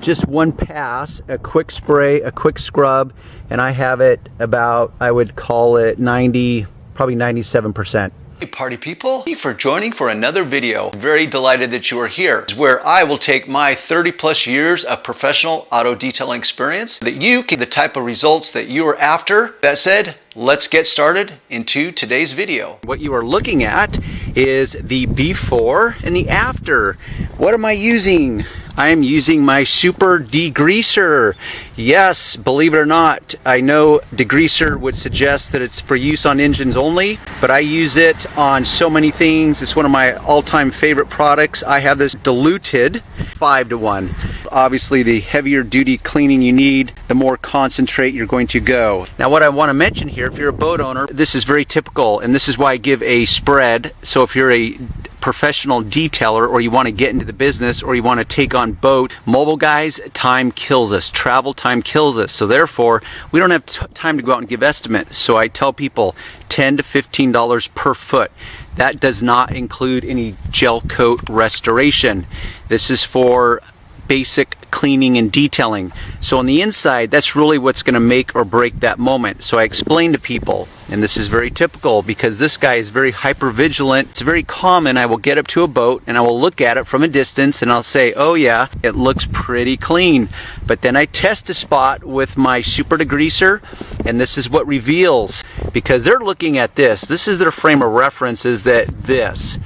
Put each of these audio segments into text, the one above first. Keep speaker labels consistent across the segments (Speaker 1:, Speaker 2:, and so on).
Speaker 1: just one pass, a quick spray, a quick scrub, and I have it about, I would call it 90, probably 97%.
Speaker 2: Hey party people, thank you for joining for another video. Very delighted that you are here, where I will take my 30+ years of professional auto detailing experience that you can get the type of results that you are after. That said, let's get started into today's video.
Speaker 1: What you are looking at is the before and the after. What am I using? I am using my super degreaser. Yes, believe it or not, I know degreaser would suggest that it's for use on engines only, but I use it on so many things. It's one of my all-time favorite products. I have this diluted 5-to-1. Obviously, the heavier duty cleaning you need, the more concentrate you're going to go. Now, what I want to mention here, if you're a boat owner, this is very typical, and this is why I give a spread. So if you're a professional detailer, or you want to get into the business, or you want to take on boat mobile guys, time kills us. Travel time kills us. So therefore, we don't have time to go out and give estimates. So I tell people $10 to $15 per foot. That does not include any gel coat restoration. This is for basic cleaning and detailing. So on the inside, that's really what's going to make or break that moment. So I explain to people, and this is very typical because this guy is very hyper vigilant. It's very common. I will get up to a boat and I will look at it from a distance and I'll say, oh yeah, it looks pretty clean. But then I test a spot with my super degreaser, and this is what reveals, because they're looking at this. This is their frame of reference, is that this.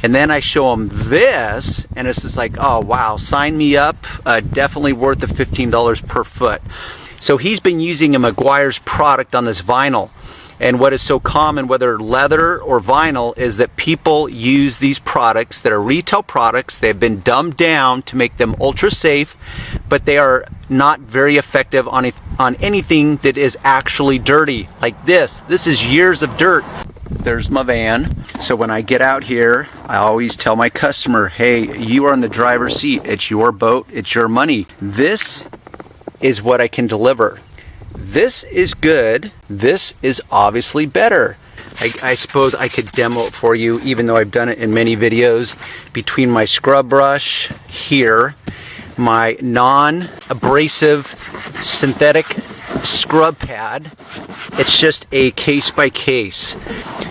Speaker 1: And then I show them this, and it's just like, oh wow, sign me up. Definitely worth the $15 per foot. So he's been using a Meguiar's product on this vinyl. And what is so common, whether leather or vinyl, is that people use these products that are retail products. They've been dumbed down to make them ultra safe, but they are not very effective on anything that is actually dirty. Like this. This is years of dirt. There's my van. So when I get out here, I always tell my customer, hey, you are in the driver's seat. It's your boat. It's your money. This is what I can deliver. This is good. This is obviously better. I suppose I could demo it for you, even though I've done it in many videos. Between my scrub brush here, my non-abrasive synthetic scrub pad, it's just a case by case.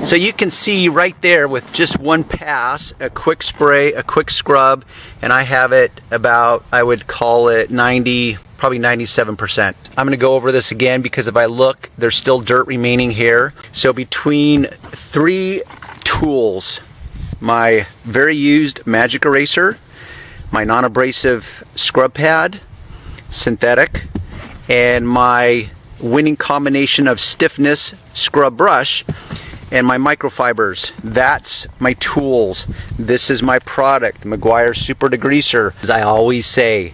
Speaker 1: So you can see right there with just one pass, a quick spray, a quick scrub, and I have it about, I would call it 90, probably 97%. I'm going to go over this again because if I look, there's still dirt remaining here. So between 3 tools, my very used magic eraser, my non-abrasive scrub pad, synthetic, and my winning combination of stiffness scrub brush and my microfibers. That's my tools. This is my product, Meguiar's Super Degreaser. As I always say,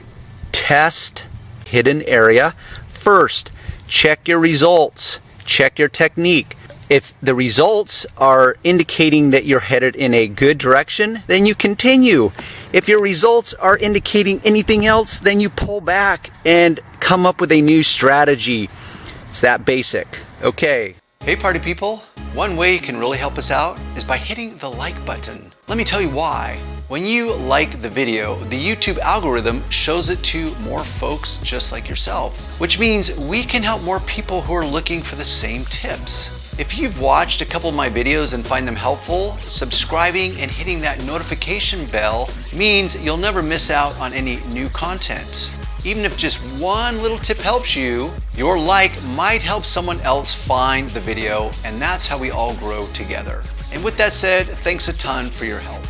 Speaker 1: test hidden area first. Check your results. Check your technique. If the results are indicating that you're headed in a good direction, then you continue. If your results are indicating anything else, then you pull back and come up with a new strategy. It's that basic. Okay.
Speaker 2: Hey party people, one way you can really help us out is by hitting the like button. Let me tell you why. When you like the video, the YouTube algorithm shows it to more folks just like yourself, which means we can help more people who are looking for the same tips. If you've watched a couple of my videos and find them helpful, subscribing and hitting that notification bell means you'll never miss out on any new content. Even if just one little tip helps you, your like might help someone else find the video, and that's how we all grow together. And with that said, thanks a ton for your help.